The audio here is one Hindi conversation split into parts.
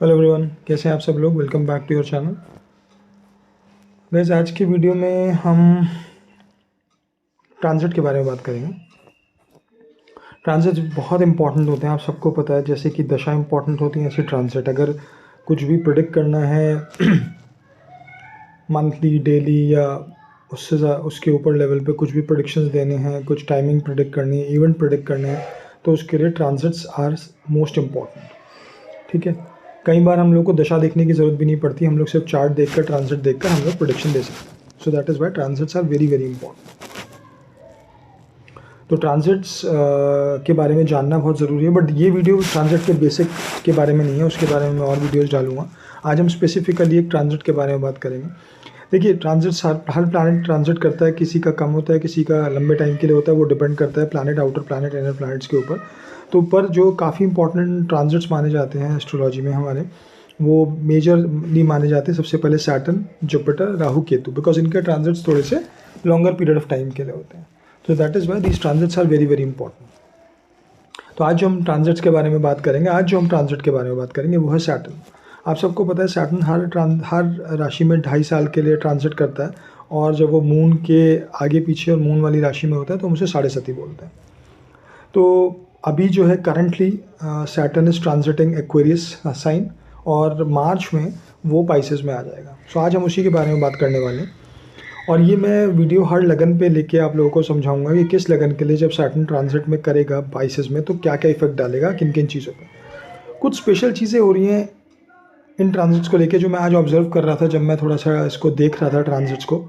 हेलो एवरीवन, कैसे हैं आप सब लोग। Welcome back to your channel. Guys, आज की वीडियो में हम ट्रांजिट के बारे में बात करेंगे। ट्रांजिट बहुत इंपॉर्टेंट होते हैं, आप सबको पता है। जैसे कि दशा इंपॉर्टेंट होती है, ऐसे ट्रांजिट अगर कुछ भी प्रिडिक्ट करना है मंथली, डेली या उसके ऊपर लेवल पे कुछ भी प्रिडिक्शंस देने हैं, कुछ टाइमिंग प्रिडिक्ट करनी है, इवेंट प्रिडिक्ट करने हैं, तो उसके लिए ट्रांजिट्स आर मोस्ट इम्पॉर्टेंट। ठीक है, कई बार हम लोग को दशा देखने की ज़रूरत भी नहीं पड़ती, हम लोग सिर्फ चार्ट देखकर, ट्रांजिट देखकर हम लोग प्रोडिक्शन दे सकते हैं। So that is why transits are very very important. तो ट्रांजिट्स के बारे में जानना बहुत ज़रूरी है, बट ये वीडियो ट्रांजिट के बेसिक के बारे में नहीं है, उसके बारे में मैं और वीडियोज़ डालूंगा। आज हम स्पेसिफिकली एक ट्रांजिट के बारे में बात करेंगे। देखिए, ट्रांजिट्स हर प्लानट ट्रांजिट करता है, किसी का कम होता है, किसी का लंबे टाइम के लिए होता है, वो डिपेंड करता है planet, outer planet, inner planets के ऊपर। तो पर जो काफ़ी इंपॉर्टेंट ट्रांजिट्स माने जाते हैं एस्ट्रोलॉजी में हमारे, वो मेजरली माने जाते हैं। सबसे पहले Saturn, Jupiter, Rahu, Ketu, because इनके ट्रांजिट्स थोड़े से लॉन्गर पीरियड ऑफ टाइम के लिए होते हैं। तो that is why these transits are very very important. तो आज जो हम ट्रांजिट्स के बारे में बात करेंगे, वो है सैटर्न। आप सबको पता है सैटर्न हर राशि में 2.5 साल के लिए ट्रांजिट करता है, और जब वो मून के आगे पीछे और मून वाली राशि में होता है तो हम उसे साढ़े सती बोलते हैं। तो अभी जो है currently Saturn is transiting Aquarius sign, और मार्च में वो पाइसेस में आ जाएगा। सो आज हम उसी के बारे में बात करने वाले हैं, और ये मैं वीडियो हर लगन पे लेके आप लोगों को समझाऊंगा कि किस लगन के लिए जब सैटर्न ट्रांजिट में करेगा पाइसेस में तो क्या क्या इफेक्ट डालेगा, किन किन चीज़ों पे। कुछ स्पेशल चीज़ें हो रही हैं इन ट्रांजिट्स को लेके, जो मैं आज ऑब्जर्व कर रहा था जब मैं थोड़ा सा इसको देख रहा था ट्रांजिट्स को।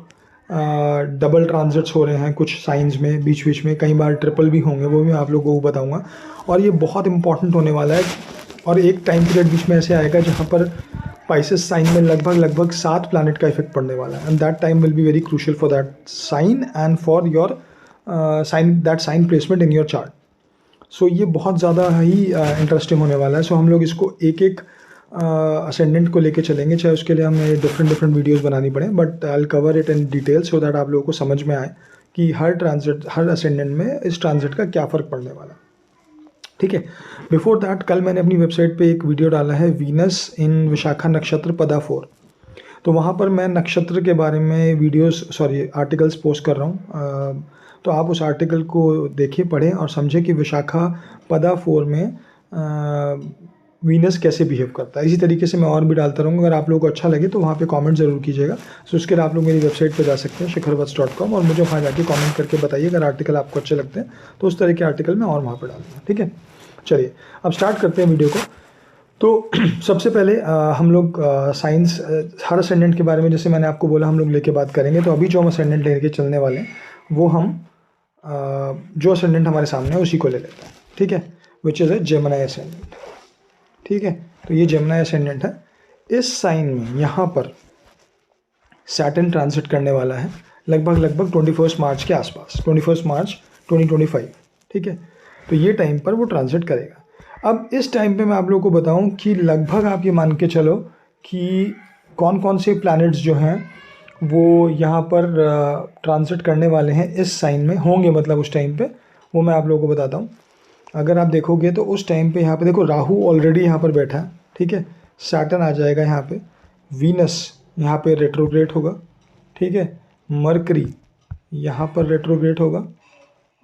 डबल ट्रांजिट्स हो रहे हैं कुछ साइंस में, बीच बीच में कई बार ट्रिपल भी होंगे, वो भी मैं आप लोगों को बताऊंगा। और ये बहुत इंपॉर्टेंट होने वाला है, और एक टाइम पीरियड बीच में ऐसे आएगा जहाँ पर पाइसेस साइन में लगभग 7 प्लैनेट का इफेक्ट पड़ने वाला है, and that time will be very crucial for that sign and for your sign placement in your chart. So ये बहुत ज़्यादा ही इंटरेस्टिंग होने वाला है। सो हम लोग इसको एक एक असेंडेंट को लेके चलेंगे, चाहे उसके लिए हमें डिफरेंट वीडियोस बनानी पड़े, but I will cover it in detail so that आप लोगों को समझ में आए कि हर असेंडेंट में इस ट्रांजिट का क्या फ़र्क पड़ने वाला है। ठीक है, बिफोर दैट कल मैंने अपनी वेबसाइट पे एक वीडियो डाला है, वीनस इन विशाखा नक्षत्र पदा 4। तो वहाँ पर मैं नक्षत्र के बारे में आर्टिकल्स पोस्ट कर रहा हूँ। तो आप उस आर्टिकल को देखिए, पढ़ें और समझें कि विशाखा पदा 4 में वीनस कैसे बिहेव करता है। इसी तरीके से मैं और भी डालता रहूँगा। अगर आप लोगों को अच्छा लगे तो वहाँ पे कमेंट ज़रूर कीजिएगा। सो उसके लिए आप लोग मेरी वेबसाइट पे जा सकते हैं shikharvats.com, और मुझे वहाँ जाके कमेंट करके बताइए अगर आर्टिकल आपको अच्छे लगते हैं, तो उस तरह के आर्टिकल मैं और वहाँ पर डालूँगा। ठीक है, चलिए अब स्टार्ट करते हैं वीडियो को। तो सबसे पहले हम लोग साइंस हर असेंडेंट के बारे में, जैसे मैंने आपको बोला, हम लोग लेके बात करेंगे। तो अभी जो हम असेंडेंट लेके चलने वाले हैं वो हम जो असेंडेंट हमारे सामने है उसी को ले लेते हैं। ठीक है, which is a Gemini ascendant. ठीक है, तो ये जेमिनी असेंडेंट है। इस साइन में यहाँ पर सैटर्न ट्रांजिट करने वाला है लगभग 21 मार्च के आसपास, 21 मार्च 2025। ठीक है, तो ये टाइम पर वो ट्रांजिट करेगा। अब इस टाइम पे मैं आप लोगों को बताऊं कि लगभग आप ये मान के चलो कि कौन कौन से प्लैनेट्स जो हैं वो यहाँ पर ट्रांजिट करने वाले हैं, इस साइन में होंगे, मतलब उस टाइम पे, वो मैं आप लोगों को बताता हूँ। अगर आप देखोगे तो उस टाइम पे यहाँ पे देखो, राहु ऑलरेडी यहाँ पर बैठा है। ठीक है, सैटर्न आ जाएगा यहाँ पे, वीनस यहाँ पे रेट्रोग्रेड होगा। ठीक है, मरकरी यहाँ पर रेट्रोग्रेड होगा,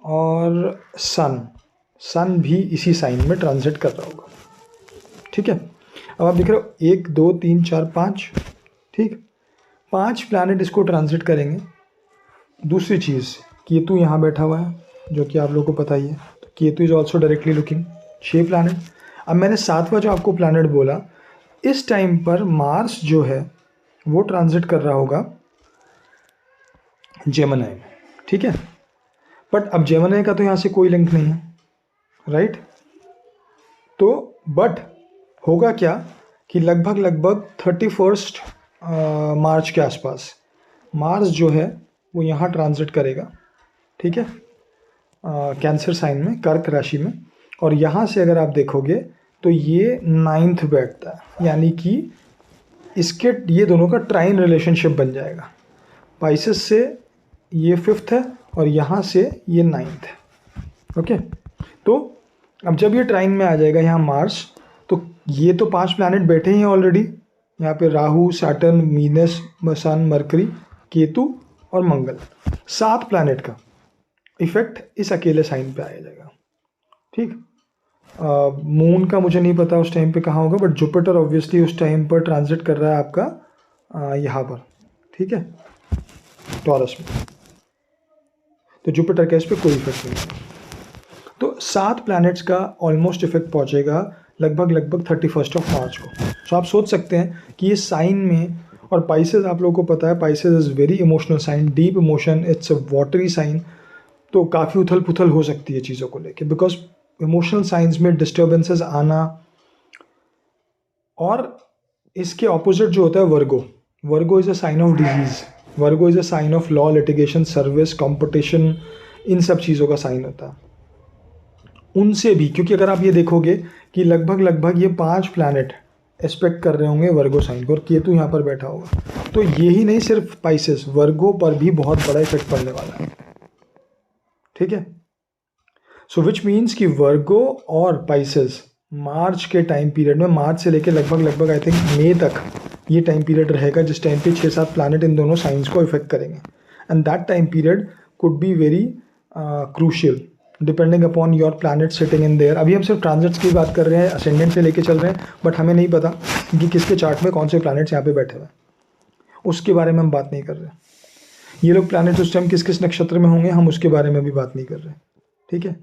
और सन भी इसी साइन में ट्रांजिट कर रहा होगा। ठीक है, अब आप देख रहे हो 1 2 3 4 5, ठीक, 5 प्लैनेट इसको ट्रांजिट करेंगे। दूसरी चीज़, केतु यहाँ बैठा हुआ है, जो कि आप लोगों को पता ही है। तो Ketu is also directly looking, 6 planet. अब मैंने 7वां जो आपको प्लैनेट बोला, इस टाइम पर मार्स जो है वो ट्रांजिट कर रहा होगा जेमिनी में। ठीक है, बट अब जेमिनी का तो यहाँ से कोई लिंक नहीं है, राइट। तो बट होगा क्या कि लगभग 31 मार्च के आसपास मार्स जो है वो यहाँ ट्रांजिट करेगा। ठीक है, कैंसर साइन में, कर्क राशि में, और यहाँ से अगर आप देखोगे तो ये 9th बैठता है, यानी कि ये दोनों का ट्राइन रिलेशनशिप बन जाएगा। पाइसेस से ये 5th है और यहाँ से ये 9th है। ओके, तो अब जब ये ट्राइन में आ जाएगा यहाँ मार्स, तो ये तो 5 प्लैनेट बैठे ही हैं ऑलरेडी, यहाँ पे राहु, सैटर्न, वीनस, सन, मरकरी, केतु और मंगल। 7 प्लैनेट का इफेक्ट इस अकेले साइन पे आया जाएगा। ठीक, मून का मुझे नहीं पता उस टाइम पे कहाँ होगा, बट जुपिटर ऑब्वियसली उस टाइम पर ट्रांजिट कर रहा है आपका यहाँ पर, ठीक है, टॉरस में। तो जुपिटर का इस पर कोई इफेक्ट नहीं है। तो 7 प्लैनेट्स का ऑलमोस्ट इफेक्ट पहुंचेगा लगभग 31 मार्च को। सो आप सोच सकते हैं कि ये साइन में, और पाइसेस आप लोगों को पता है, Pisces is very emotional sign, deep emotion, it's a watery sign, तो काफ़ी उथल पुथल हो सकती है चीज़ों को लेके, बिकॉज इमोशनल साइंस में डिस्टर्बेंसेस आना। और इसके ऑपोजिट जो होता है Virgo is a sign of disease, Virgo is a sign of law, litigation, service, competition, इन सब चीज़ों का साइन होता है। उनसे भी, क्योंकि अगर आप ये देखोगे कि लगभग ये 5 प्लैनेट एस्पेक्ट कर रहे होंगे वर्गो साइन को, और केतु यहाँ पर बैठा होगा, तो यही नहीं सिर्फ पाइसेस, वर्गो पर भी बहुत बड़ा इफेक्ट पड़ने वाला है। ठीक है, सो विच मीन्स कि वर्गो और पाइसेस मार्च के टाइम पीरियड में, मार्च से लेकर लगभग आई थिंक मई तक ये टाइम पीरियड रहेगा, जिस टाइम पे 6-7 प्लैनेट इन दोनों साइंस को इफेक्ट करेंगे। And that time period could be very crucial depending upon your planet sitting in their. अभी हम सिर्फ ट्रांजिट्स की बात कर रहे हैं, असेंडेंट से लेके चल रहे हैं, बट हमें नहीं पता कि किसके चार्ट में कौन से प्लैनेट्स यहाँ पे बैठे हुए हैं, उसके बारे में हम बात नहीं कर रहे। ये लोग प्लैनेट्स उस टाइम किस किस नक्षत्र में होंगे, हम उसके बारे में भी बात नहीं कर रहे। ठीक है,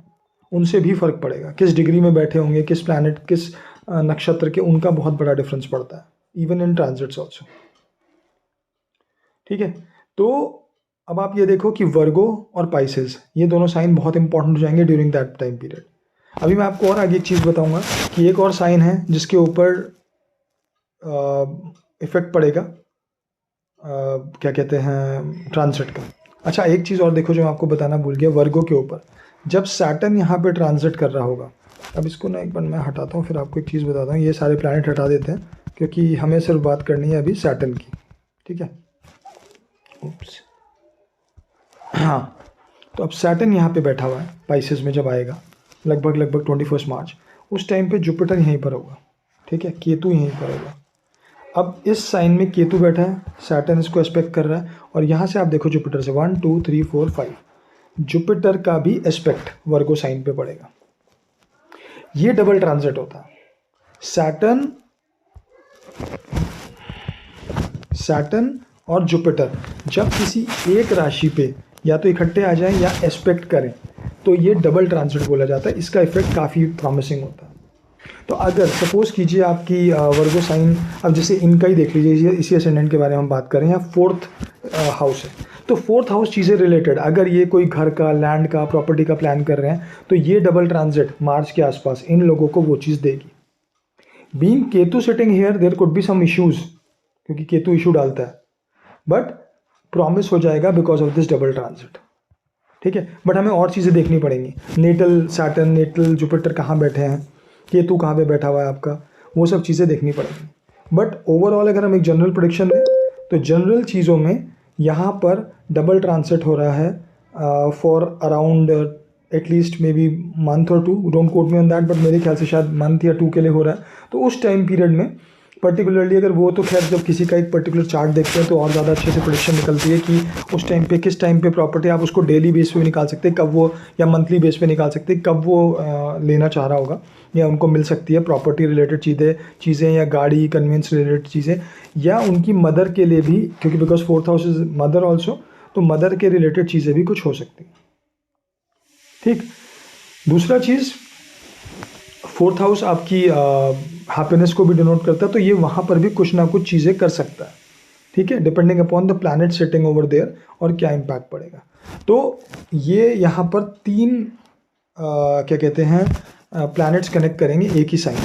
उनसे भी फर्क पड़ेगा, किस डिग्री में बैठे होंगे, किस प्लैनेट, किस नक्षत्र के, उनका बहुत बड़ा डिफरेंस पड़ता है, इवन इन ट्रांजिट्स ऑल्सो। ठीक है, तो अब आप ये देखो कि वर्गो और पाइसेस, ये दोनों साइन बहुत इंपॉर्टेंट हो जाएंगे ड्यूरिंग दैट टाइम पीरियड। अभी मैं आपको और आगे एक चीज़ बताऊंगा कि एक और साइन है जिसके ऊपर इफेक्ट पड़ेगा, क्या कहते हैं, ट्रांजिट का। अच्छा, एक चीज़ और देखो जो मैं आपको बताना भूल गया, वर्गो के ऊपर जब सैटर्न यहाँ पे ट्रांजिट कर रहा होगा, अब इसको ना एक बार मैं हटाता हूँ, फिर आपको एक चीज़ बताता हूँ। ये सारे प्लैनेट हटा देते हैं क्योंकि हमें सिर्फ बात करनी है अभी सैटर्न की। ठीक है, उप्स, हाँ, तो अब सैटर्न यहाँ पे बैठा हुआ है पाइसेस में, जब आएगा लगभग 21 मार्च, उस टाइम पे जुपिटर यहीं पर होगा। ठीक है, केतु यहीं पर होगा। अब इस साइन में केतु बैठा है, सैटर्न इसको एस्पेक्ट कर रहा है, और यहाँ से आप देखो जुपिटर से 1 2 3 4 5 जुपिटर का भी एस्पेक्ट वर्गो साइन पे पड़ेगा। ये डबल ट्रांजिट होता है। सैटर्न और जुपिटर जब किसी एक राशि पे या तो इकट्ठे आ जाएं या एस्पेक्ट करें, तो ये डबल ट्रांजिट बोला जाता है। इसका इफेक्ट काफ़ी प्रॉमिसिंग होता है। तो अगर सपोज कीजिए आपकी वर्गो साइन, अब जैसे इनका ही देख लीजिए, इसी असेंडेंट के बारे में हम बात करें, या 4th हाउस है, तो 4th हाउस चीज़ें रिलेटेड, अगर ये कोई घर का, लैंड का, प्रॉपर्टी का प्लान कर रहे हैं, तो ये डबल ट्रांजिट मार्च के आसपास इन लोगों को वो चीज़ देगी। Being Ketu sitting here, there could be some issues, क्योंकि केतु इशू डालता है, बट प्रॉमिस हो जाएगा because of this double transit. ठीक है, बट हमें और चीज़ें देखनी पड़ेंगी, नेटल सैटर्न, नेटल जुपिटर कहाँ बैठे हैं, केतु कहाँ पे बैठा हुआ है आपका, वो सब चीज़ें देखनी पड़ेंगी। बट ओवरऑल अगर हम एक जनरल प्रेडिक्शन दें, तो जनरल चीज़ों में यहाँ पर डबल ट्रांजिट हो रहा है for around at least may be month और 2, don't quote me on that, but मेरे ख्याल से शायद मंथ या 2 के लिए हो रहा है। तो उस टाइम पीरियड में पर्टिकुलरली, अगर वो तो खैर जब किसी का एक पर्टिकुलर चार्ट देखते हैं तो और ज़्यादा अच्छे से प्रेडिक्शन निकलती है कि उस टाइम पे किस टाइम पे प्रॉपर्टी, आप उसको डेली बेस पे भी निकाल सकते हैं कब वो, या मंथली बेस पे निकाल सकते हैं कब वो लेना चाह रहा होगा, या उनको मिल सकती है प्रॉपर्टी रिलेटेड चीज़ें या गाड़ी कन्वेंस रिलेटेड चीज़ें, या उनकी मदर के लिए भी, क्योंकि because 4th house is mother also, तो मदर के रिलेटेड चीज़ें भी कुछ हो सकती हैं। ठीक, दूसरा चीज़ 4th हाउस आपकी हैप्पीनेस को भी डिनोट करता है, तो ये वहाँ पर भी कुछ ना कुछ चीज़ें कर सकता है। ठीक है, depending upon the planet sitting over there और क्या इम्पैक्ट पड़ेगा। तो ये यहाँ पर 3 क्या कहते हैं प्लैनेट्स कनेक्ट करेंगे एक ही साइन,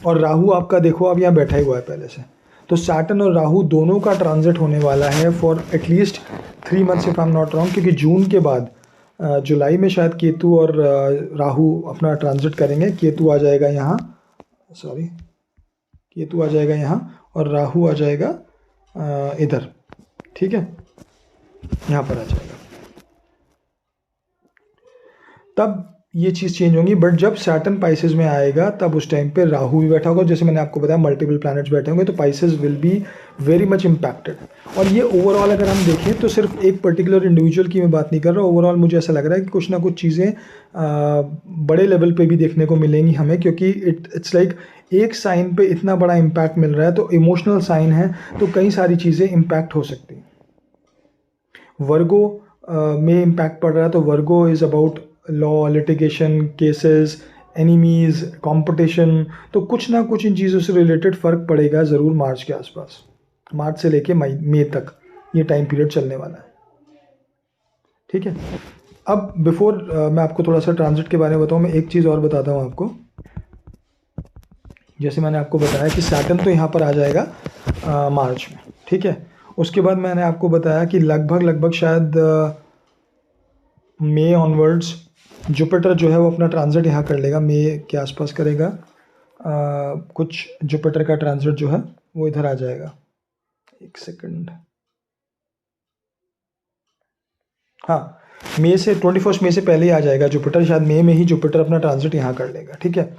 और राहु आपका देखो अब यहाँ बैठा ही हुआ है पहले से, तो सैटर्न और राहु दोनों का ट्रांजिट होने वाला है for at least 3 months if I am not wrong, क्योंकि जून के बाद जुलाई में शायद केतु और राहु अपना ट्रांजिट करेंगे। केतु आ जाएगा यहाँ, केतु आ जाएगा यहाँ, और राहु आ जाएगा इधर। ठीक है, यहाँ पर आ जाएगा। तब ये चीज़ चेंज होंगी। बट जब सैटर्न पाइसेस में आएगा तब उस टाइम पे राहु भी बैठा होगा, जैसे मैंने आपको बताया मल्टीपल प्लैनेट्स बैठे होंगे, तो Pisces will be very much impacted. और ये ओवरऑल अगर हम देखें तो सिर्फ एक पर्टिकुलर इंडिविजुअल की मैं बात नहीं कर रहा, ओवरऑल मुझे ऐसा लग रहा है कि कुछ ना कुछ चीज़ें बड़े लेवल पे भी देखने को मिलेंगी हमें, क्योंकि इट्स लाइक एक साइन पे इतना बड़ा इम्पैक्ट मिल रहा है, तो इमोशनल साइन है तो कई सारी चीज़ें इम्पैक्ट हो सकती हैं। वर्गो में इम्पैक्ट पड़ रहा है, तो Virgo is about law, litigation, cases, enemies, competition, तो कुछ ना कुछ इन चीज़ों से रिलेटेड फ़र्क पड़ेगा ज़रूर मार्च के आसपास। मार्च से लेके मई तक ये टाइम पीरियड चलने वाला है, ठीक है। अब बिफोर मैं आपको थोड़ा सा ट्रांजिट के बारे में बताऊँ, मैं एक चीज़ और बताता हूँ आपको। जैसे मैंने आपको बताया कि सैटर्न तो यहाँ पर आ जाएगा मार्च में, ठीक है। उसके बाद मैंने आपको बताया कि लगभग शायद मई ऑनवर्ड्स जुपिटर जो है वो अपना ट्रांजिट यहाँ कर लेगा, मई के आसपास करेगा। कुछ जुपिटर का ट्रांजिट जो है वो इधर आ जाएगा। एक सेकंड, हाँ, मई से 21 मई से पहले ही आ जाएगा जुपिटर, शायद मई में ही जुपिटर अपना ट्रांजिट यहाँ कर लेगा, ठीक है।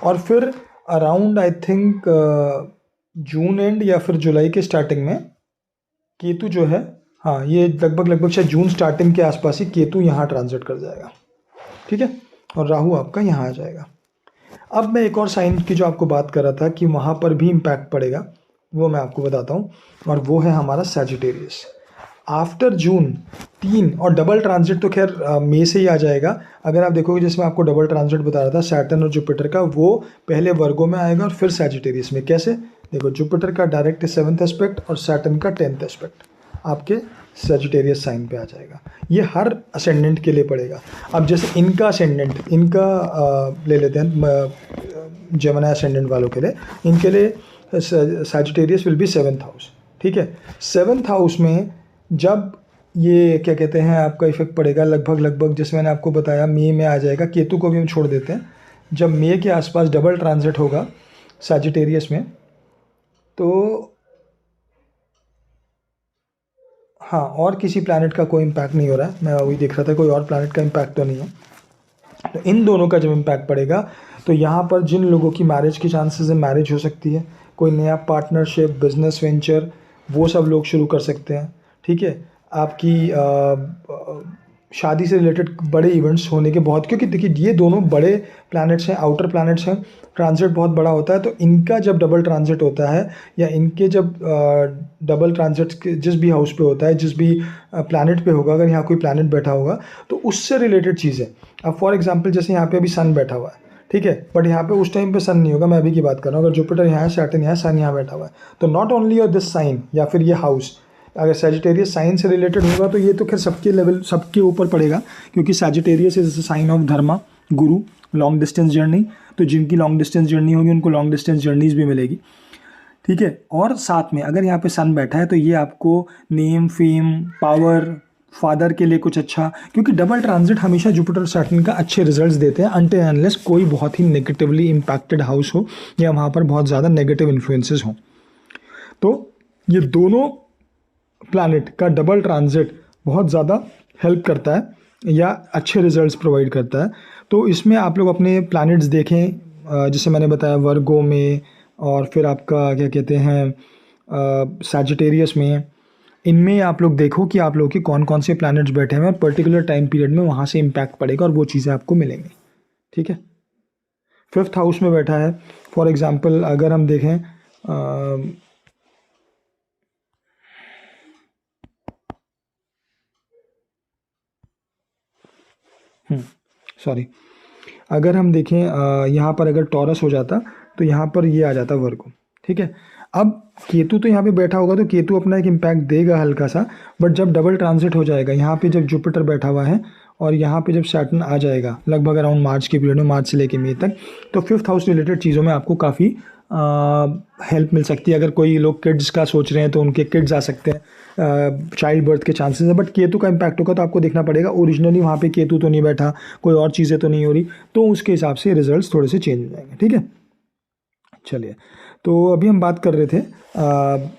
और फिर around I think June and या फिर जुलाई के स्टार्टिंग में केतु जो है, हाँ, ये लगभग शायद जून स्टार्टिंग के आसपास ही केतु यहाँ ट्रांजिट कर जाएगा, ठीक है। और राहु आपका यहाँ आ जाएगा। अब मैं एक और साइन की जो आपको बात कर रहा था कि वहाँ पर भी इम्पैक्ट पड़ेगा, वो मैं आपको बताता हूँ, और वो है हमारा सैजिटेरियस। आफ्टर जून 3 और डबल ट्रांजिट तो खैर मई से ही आ जाएगा। अगर आप देखोगे जिसमें आपको डबल ट्रांजिट बता रहा था सैटर्न और जुपिटर का, वो पहले वर्गो में आएगा और फिर सैजिटेरियस में। कैसे? देखो, जुपिटर का डायरेक्ट 7th एस्पेक्ट और सैटर्न का 10th एस्पेक्ट आपके सैजिटेरियस साइन पे आ जाएगा। ये हर असेंडेंट के लिए पड़ेगा। अब जैसे इनका असेंडेंट, इनका ले लेते हैं जेमिनी असेंडेंट वालों के लिए, इनके लिए Sagittarius will be 7th house, ठीक है। 7th हाउस में जब ये क्या कहते हैं आपका इफेक्ट पड़ेगा, लगभग जैसे मैंने आपको बताया मई में आ जाएगा। केतु को भी हम छोड़ देते हैं। जब मई के आसपास डबल ट्रांजिट होगा सैजिटेरियस में, तो हाँ, और किसी प्लैनेट का कोई इम्पैक्ट नहीं हो रहा है, मैं वही देख रहा था, कोई और प्लैनेट का इम्पैक्ट तो नहीं है। तो इन दोनों का जब इम्पैक्ट पड़ेगा तो यहाँ पर जिन लोगों की मैरिज की चांसेस है, मैरिज हो सकती है, कोई नया पार्टनरशिप, बिजनेस वेंचर, वो सब लोग शुरू कर सकते हैं, ठीक है। आपकी शादी से रिलेटेड बड़े इवेंट्स होने के बहुत, क्योंकि देखिए ये दोनों बड़े प्लैनेट्स हैं, आउटर प्लैनेट्स हैं, ट्रांजिट बहुत बड़ा होता है, तो इनका जब डबल ट्रांजिट होता है या इनके जब डबल ट्रांजिट जिस भी हाउस पे होता है, जिस भी प्लैनेट पे होगा, अगर यहाँ कोई प्लैनेट बैठा होगा तो उससे रिलेटेड चीज़ें। अब फॉर एग्जांपल जैसे यहाँ पे अभी सन बैठा हुआ है, ठीक है, बट यहाँ पे उस टाइम पे सन नहीं होगा, मैं अभी की बात कर रहा हूँ। अगर जुपिटर यहाँ है, सैटर्न यहाँ है, सन यहाँ बैठा हुआ है, तो नॉट ओनली और दिस साइन या फिर ये हाउस, अगर सैजिटेरियस साइन से रिलेटेड होगा तो ये तो खैर सबके लेवल, सबके ऊपर पड़ेगा, क्योंकि Sagittarius is sine of Dharma, Guru, long distance journey. तो जिनकी लॉन्ग डिस्टेंस जर्नी होगी उनको लॉन्ग डिस्टेंस जर्नीज भी मिलेगी, ठीक है। और साथ में अगर यहाँ पे सन बैठा है तो ये आपको नेम, फेम, पावर, फादर के लिए कुछ अच्छा, क्योंकि डबल ट्रांजिट हमेशा जुपिटर सैटर्न का अच्छे रिजल्ट्स देते हैं अनटिल अनलेस कोई बहुत ही नेगेटिवली इम्पैक्टेड हाउस हो या वहाँ पर बहुत ज़्यादा नेगेटिव इन्फ्लुएंसेस हों। तो ये दोनों प्लैनेट का डबल ट्रांजिट बहुत ज़्यादा हेल्प करता है या अच्छे रिजल्ट्स प्रोवाइड करता है। तो इसमें आप लोग अपने प्लैनेट्स देखें, जैसे मैंने बताया वर्गो में, और फिर आपका क्या कहते हैं सैजिटेरियस में, इनमें आप लोग देखो कि आप लोग के कौन कौन से प्लैनेट्स बैठे हैं और पर्टिकुलर टाइम पीरियड में वहाँ से इम्पैक्ट पड़ेगा और वो चीज़ें आपको मिलेंगी, ठीक है। 5th हाउस में बैठा है, फॉर एग्ज़ाम्पल अगर हम देखें सॉरी, अगर हम देखें यहाँ पर अगर टॉरस हो जाता तो यहाँ पर ये आ जाता वर्गो, ठीक है। अब केतु तो यहाँ पे बैठा होगा तो केतु अपना एक इम्पैक्ट देगा हल्का सा, बट जब डबल ट्रांजिट हो जाएगा, यहाँ पे जब जुपिटर बैठा हुआ है और यहाँ पे जब सैटर्न आ जाएगा लगभग अराउंड मार्च के पीरियड में, मार्च से लेके मई तक, तो 5th हाउस रिलेटेड चीज़ों में आपको काफ़ी हेल्प मिल सकती है। अगर कोई लोग किड्स का सोच रहे हैं तो उनके किड्स आ सकते हैं, चाइल्ड बर्थ के चांसेस है, बट केतु का इम्पैक्ट होगा तो आपको देखना पड़ेगा ओरिजिनली वहाँ पे केतु तो नहीं बैठा, कोई और चीज़ें तो नहीं हो रही, तो उसके हिसाब से रिजल्ट्स थोड़े से चेंज हो जाएंगे, ठीक है। चलिए, तो अभी हम बात कर रहे थे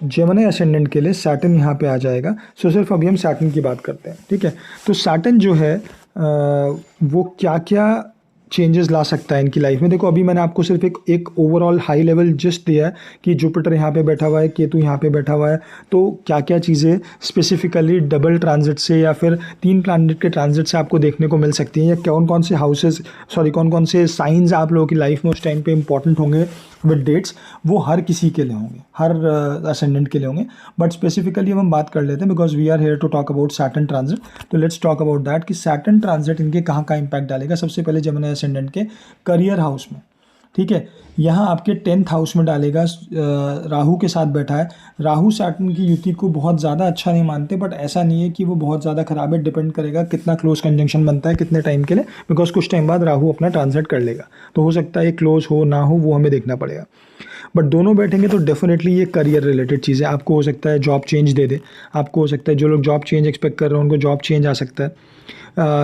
जेमिनी असेंडेंट के लिए सैटर्न यहाँ पे आ जाएगा। सो सिर्फ अभी हम सैटर्न की बात करते हैं, ठीक है। तो सैटर्न जो है वो क्या क्या चेंजेस ला सकता है इनकी लाइफ में। देखो अभी मैंने आपको सिर्फ एक ओवरऑल हाई लेवल जस्ट दिया है कि जुपिटर यहाँ पे बैठा हुआ है, केतु यहाँ पे बैठा हुआ है, तो क्या क्या चीज़ें स्पेसिफिकली डबल ट्रांजिट से या फिर 3 प्लैनेट के ट्रांजिट से आपको देखने को मिल सकती हैं, या कौन कौन से हाउसेस कौन कौन से साइंस आप लोगों की लाइफ में उस टाइम पे इंपॉर्टेंट होंगे विद डेट्स, वो हर किसी के लिए होंगे, हर असेंडेंट के लिए होंगे। बट स्पेसिफिकली हम बात कर लेते हैं because we are here to talk about Saturn transit. तो लेट्स टॉक अबाउट दैट कि सैटर्न ट्रांजिट इनके कहाँ कहाँ इंपैक्ट डालेगा। सबसे पहले जेमिनी असेंडेंट के करियर हाउस में, ठीक है, यहाँ आपके 10th हाउस में डालेगा। राहु के साथ बैठा है। राहु सैटर्न की युति को बहुत ज़्यादा अच्छा नहीं मानते, बट ऐसा नहीं है कि वो बहुत ज़्यादा खराब है, डिपेंड करेगा कितना क्लोज कंजंक्शन बनता है कितने टाइम के लिए, बिकॉज कुछ टाइम बाद राहु अपना ट्रांजिट कर लेगा, तो हो सकता है क्लोज हो ना हो वो हमें देखना पड़ेगा। बट दोनों बैठेंगे तो डेफिनेटली ये करियर रिलेटेड चीज़ है। आपको हो सकता है जॉब चेंज दे दे, आपको हो सकता है जो लोग जॉब चेंज एक्सपेक्ट कर रहे हैं उनको जॉब चेंज आ सकता है,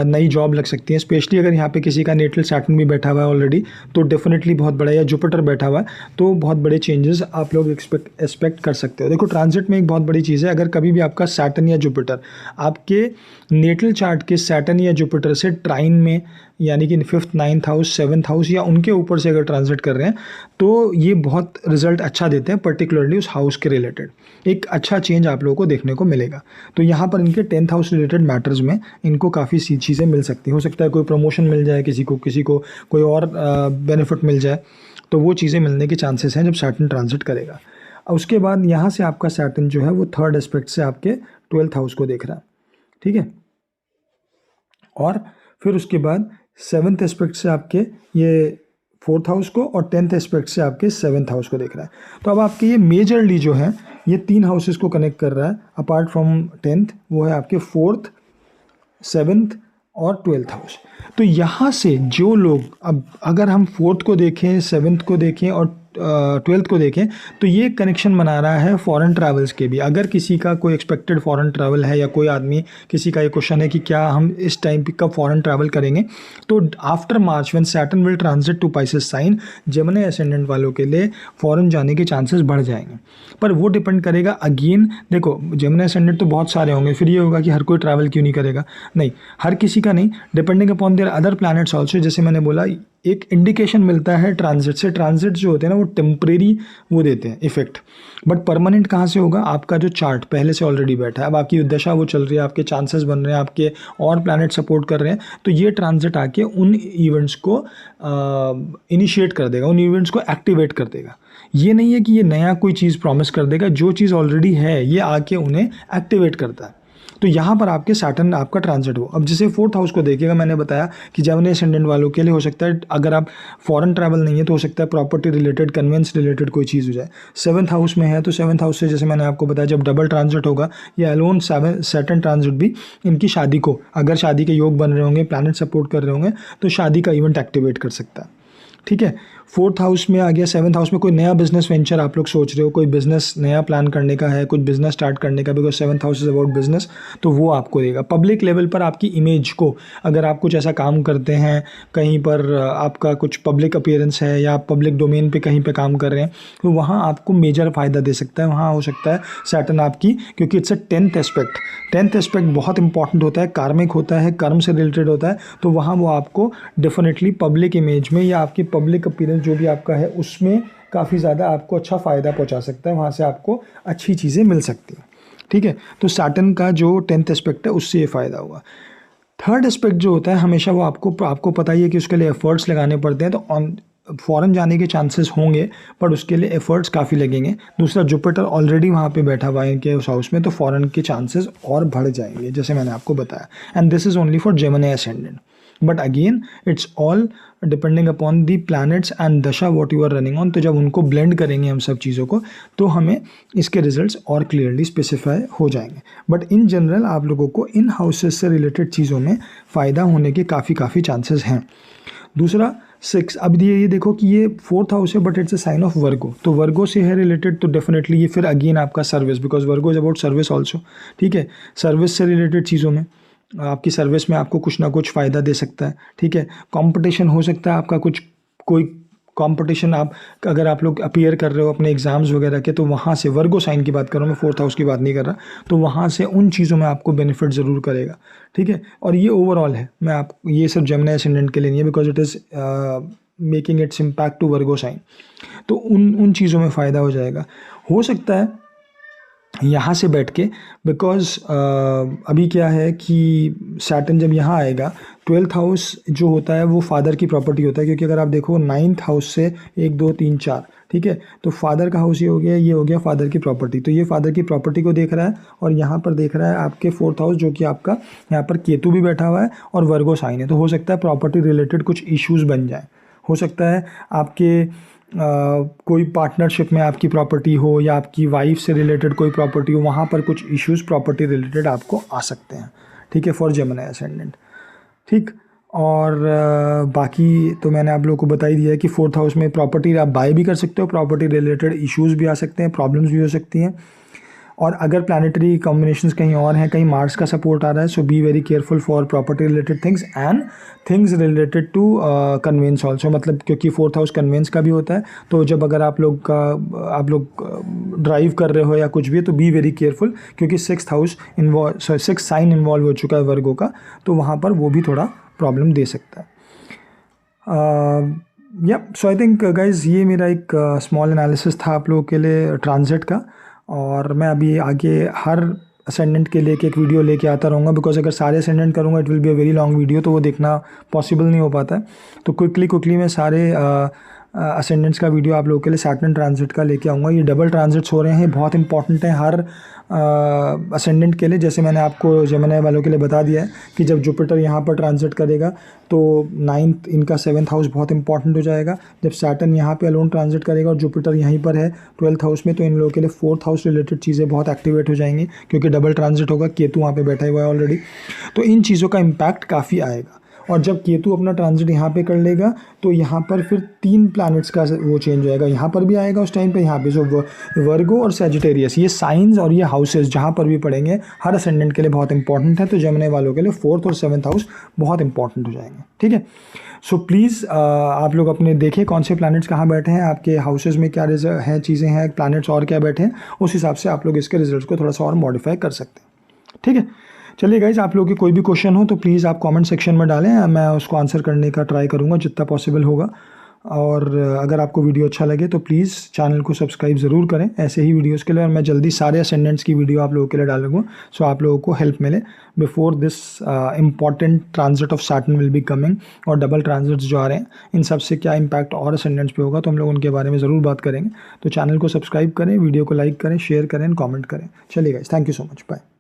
नई जॉब लग सकती है। स्पेशली अगर यहाँ पे किसी का नेटल सैटर्न भी बैठा हुआ है ऑलरेडी तो डेफिनेटली बहुत बड़ा, या जुपिटर बैठा हुआ है तो बहुत बड़े चेंजेस आप लोग एक्सपेक्ट कर सकते हो। देखो ट्रांजिट में एक बहुत बड़ी चीज़ है, अगर कभी भी आपका सैटर्न या जुपिटर आपके नेटल चार्ट के सैटर्न या जुपिटर से ट्राइन में, यानी कि 5th 9th house 7th house या उनके ऊपर से अगर ट्रांजिट कर रहे हैं तो ये बहुत रिजल्ट अच्छा देते हैं, पर्टिकुलरली उस हाउस के रिलेटेड एक अच्छा चेंज आप लोगों को देखने को मिलेगा। तो यहाँ पर इनके 10th हाउस रिलेटेड मैटर्स में इनको काफ़ी सी चीज़ें मिल सकती हैं। हो सकता है कोई प्रमोशन मिल जाए किसी को कोई और बेनिफिट मिल जाए, तो वो चीज़ें मिलने के चांसेस हैं जब सैटर्न ट्रांजिट करेगा। और उसके बाद यहाँ से आपका सैटर्न जो है वो 3rd एस्पेक्ट से आपके 12th हाउस को देख रहा है, ठीक है, और फिर उसके बाद 7th एस्पेक्ट से आपके ये 4th हाउस को और 10th एस्पेक्ट से आपके 7th हाउस को देख रहा है। तो अब आपके ये मेजरली जो है ये 3 हाउसेस को कनेक्ट कर रहा है अपार्ट फ्रॉम 10th, वो है आपके 4th 7th और 12th हाउस। तो यहाँ से जो लोग, अब अगर हम 4th को देखें 7th को देखें और 12th को देखें तो ये कनेक्शन बना रहा है फॉरेन ट्रैवल्स के भी। अगर किसी का कोई एक्सपेक्टेड फॉरेन ट्रैवल है या कोई आदमी, किसी का ये क्वेश्चन है कि क्या हम इस टाइम पे कब फॉरेन ट्रैवल करेंगे, तो after March when Saturn will transit to Pisces sign, Gemini ascendant वालों के लिए फॉरेन जाने के चांसेस बढ़ जाएंगे। पर वो डिपेंड करेगा अगेन, देखो जेमिनी असेंडेंट तो बहुत सारे होंगे, फिर ये होगा कि हर कोई ट्रैवल क्यों नहीं करेगा, नहीं, हर किसी का नहीं, depending upon their other planets also. जैसे मैंने बोला एक इंडिकेशन मिलता है ट्रांजिट से, ट्रांजिट जो होते हैं ना वो टेम्परेरी वो देते हैं इफेक्ट, बट परमानेंट कहाँ से होगा, आपका जो चार्ट पहले से ऑलरेडी बैठा है, अब आपकी दशा वो चल रही है, आपके चांसेस बन रहे हैं, आपके और प्लैनेट सपोर्ट कर रहे हैं, तो ये ट्रांजिट आके उन इवेंट्स को इनिशिएट कर देगा, उन इवेंट्स को एक्टिवेट कर देगा। ये नहीं है कि ये नया कोई चीज़ प्रॉमिस कर देगा, जो चीज़ ऑलरेडी है ये आके उन्हें एक्टिवेट करता है। तो यहाँ पर आपके सैटर्न आपका ट्रांजिट हो। अब जैसे 4th हाउस को देखिएगा, मैंने बताया कि जेमिनी असेंडेंट वालों के लिए हो सकता है, अगर आप फॉरेन ट्रैवल नहीं है तो हो सकता है प्रॉपर्टी रिलेटेड, कन्वेंस रिलेटेड कोई चीज़ हो जाए। 7th हाउस में है तो 7th हाउस से, जैसे मैंने आपको बताया, जब डबल ट्रांजिट होगा या अलोन सैटर्न ट्रांजिट भी इनकी शादी को, अगर शादी के योग बन रहे होंगे, प्लैनेट सपोर्ट कर रहे होंगे, तो शादी का इवेंट एक्टिवेट कर सकता है, ठीक है। 4th हाउस में आ गया। 7th हाउस में कोई नया बिजनेस वेंचर आप लोग सोच रहे हो, कोई बिजनेस नया प्लान करने का है, कुछ बिजनेस स्टार्ट करने का, because 7th house is about business, तो वो आपको देगा। पब्लिक लेवल पर आपकी इमेज को, अगर आप कुछ ऐसा काम करते हैं कहीं पर, आपका कुछ पब्लिक अपीयरेंस है या आप पब्लिक डोमेन पे कहीं पे काम कर रहे हैं, तो वहाँ आपको मेजर फ़ायदा दे सकता है। वहाँ हो सकता है सैटर्न आपकी, क्योंकि it's a 10th aspect, 10th aspect बहुत इंपॉर्टेंट होता है, कार्मिक होता है, कर्म से रिलेटेड होता है, तो वहाँ वो आपको डेफिनेटली पब्लिक इमेज में या आपकी पब्लिक अपीयरेंस जो भी आपका है उसमें काफ़ी ज़्यादा आपको अच्छा फ़ायदा पहुंचा सकता है, वहाँ से आपको अच्छी चीज़ें मिल सकती हैं, ठीक है। तो सैटर्न का जो 10th एस्पेक्ट है उससे ये फ़ायदा हुआ। 3rd एस्पेक्ट जो होता है हमेशा वो आपको पता ही है कि उसके लिए एफर्ट्स लगाने पड़ते हैं, तो फॉरेन जाने के चांसेस होंगे, पर उसके लिए एफर्ट्स काफ़ी लगेंगे। दूसरा, जुपिटर ऑलरेडी वहाँ पे बैठा हुआ है इनके उस हाउस में, तो फॉरेन के चांसेस और बढ़ जाएंगे, जैसे मैंने आपको बताया। And this is only for Gemini ascendant, but again it's all depending upon the planets and dasha what you are running on. तो जब उनको ब्लेंड करेंगे हम सब चीज़ों को, तो हमें इसके रिजल्ट्स और क्लियरली स्पेसिफाई हो जाएंगे। बट इन जनरल आप लोगों को इन हाउसेस से रिलेटेड चीज़ों में फ़ायदा होने के काफ़ी चांसेस हैं। दूसरा 6, अब ये देखो कि ये 4th हाउस है, but it's a sign of Virgo, तो वर्गो से है रिलेटेड, तो डेफिनेटली ये फिर अगेन आपका service, because Virgo is about service also, ठीक है। सर्विस से रिलेटेड चीज़ों में, आपकी सर्विस में आपको कुछ ना कुछ फ़ायदा दे सकता है, ठीक है। कंपटीशन हो सकता है आपका, कोई कंपटीशन आप अगर आप लोग अपीयर कर रहे हो अपने एग्ज़ाम्स वगैरह के, तो वहाँ से वर्गो साइन की बात कर रहा हूँ मैं, 4th हाउस की बात नहीं कर रहा, तो वहाँ से उन चीज़ों में आपको बेनिफिट ज़रूर करेगा, ठीक है। और ये ओवरऑल है, मैं आप ये सिर्फ जेमिनी असेंडेंट के लिए नहीं है, because it is making its impact to Virgo sign, तो उन चीज़ों में फ़ायदा हो जाएगा। हो सकता है यहाँ से बैठ के, बिकॉज अभी क्या है कि सैटर्न जब यहाँ आएगा, 12th हाउस जो होता है वो फादर की प्रॉपर्टी होता है, क्योंकि अगर आप देखो 9th हाउस से 1 2 3 4, ठीक है, तो फादर का हाउस ये हो गया, ये हो गया फादर की प्रॉपर्टी, तो ये फादर की प्रॉपर्टी को देख रहा है, और यहाँ पर देख रहा है आपके 4th हाउस, जो कि आपका यहाँ पर केतु भी बैठा हुआ है और वर्गो साइन है, तो हो सकता है प्रॉपर्टी रिलेटेड कुछ इश्यूज़ बन जाए। हो सकता है आपके कोई पार्टनरशिप में आपकी प्रॉपर्टी हो, या आपकी वाइफ से रिलेटेड कोई प्रॉपर्टी हो, वहाँ पर कुछ इश्यूज़ प्रॉपर्टी रिलेटेड आपको आ सकते हैं, ठीक है, फॉर जेमिनी असेंडेंट, ठीक। और बाकी तो मैंने आप लोगों को बता ही दिया है कि 4th हाउस में प्रॉपर्टी आप बाय भी कर सकते हो, प्रॉपर्टी रिलेटेड इश्यूज़ भी आ सकते हैं, प्रॉब्लम्स भी हो सकती हैं, और अगर प्लानिटरी कॉम्बिनेशंस कहीं और हैं, कहीं मार्स का सपोर्ट आ रहा है, so be very careful for property related things and things related to conveyance also, मतलब क्योंकि 4th हाउस कन्वेंस का भी होता है, तो जब अगर आप लोग ड्राइव कर रहे हो या कुछ भी है, तो बी वेरी केयरफुल, क्योंकि 6th house involve 6 sign involve हो चुका है वर्गो का, तो वहाँ पर वो भी थोड़ा प्रॉब्लम दे सकता है। या सो आई थिंक गाइज ये मेरा एक स्मॉल एनालिसिस था आप लोगों के लिए ट्रांजिट का, और मैं अभी आगे हर असेंडेंट के लिए एक वीडियो लेके आता रहूँगा, बिकॉज अगर सारे असेंडेंट करूँगा it will be a very long video, तो वो देखना पॉसिबल नहीं हो पाता है, तो क्विकली मैं सारे असेंडेंट्स का वीडियो आप लोगों के लिए सैटर्न ट्रांजिट का लेके आऊँगा। ये डबल ट्रांजिट्स हो रहे हैं, बहुत इंपॉर्टेंट है हर असेंडेंट के लिए, जैसे मैंने आपको जेमिनी वालों के लिए बता दिया है कि जब जुपिटर यहाँ पर ट्रांजिट करेगा तो 9th इनका 7th हाउस बहुत इंपॉर्टेंट हो जाएगा, जब सैटर्न यहाँ पे अलोन ट्रांजिट करेगा और जुपिटर यहीं पर है 12th हाउस में, तो इन लोगों के लिए 4th हाउस रिलेटेड चीज़ें बहुत एक्टिवेट हो जाएंगी, क्योंकि डबल ट्रांजिट होगा, केतु वहाँ पे बैठा हुआ है ऑलरेडी, तो इन चीज़ों का इम्पैक्ट काफ़ी आएगा। और जब केतु अपना ट्रांजिट यहाँ पे कर लेगा, तो यहाँ पर फिर 3 प्लैनेट्स का वो चेंज हो जाएगा, यहाँ पर भी आएगा उस टाइम पे, यहाँ पे जो वर्गो और सैजिटेरियस, ये साइंस और ये हाउसेस जहाँ पर भी पड़ेंगे हर असेंडेंट के लिए बहुत इंपॉर्टेंट है, तो जेमिनी वालों के लिए 4th और 7th हाउस बहुत इंपॉर्टेंट हो जाएंगे, ठीक है। सो प्लीज़ आप लोग अपने देखें कौन से प्लैनेट्स कहाँ बैठे हैं, आपके हाउसेज में क्या हैं चीज़ें हैं, प्लैनेट्स और क्या बैठे हैं, उस हिसाब से आप लोग इसके रिजल्ट को थोड़ा सा और मॉडिफाई कर सकते हैं, ठीक है। चलिए गाइज, आप लोगों की कोई भी क्वेश्चन हो तो प्लीज़ आप कमेंट सेक्शन में डालें, मैं उसको आंसर करने का ट्राई करूँगा जितना पॉसिबल होगा। और अगर आपको वीडियो अच्छा लगे तो प्लीज़ चैनल को सब्सक्राइब ज़रूर करें ऐसे ही वीडियोस के लिए, और मैं जल्दी सारे असेंडेंट्स की वीडियो आप लोगों के लिए डालूंगा, सो आप लोगों को हेल्प मिले before this important transit of Saturn will be coming. और डबल ट्रांजिट्स जो आ रहे हैं, इन सब से क्या इम्पैक्ट और असेंडेंट्स पे होगा, तो हम लोग उनके बारे में ज़रूर बात करेंगे। तो चैनल को सब्सक्राइब करें, वीडियो को लाइक करें, शेयर करें, कॉमेंट करें। चलिए guys, thank you so much, bye.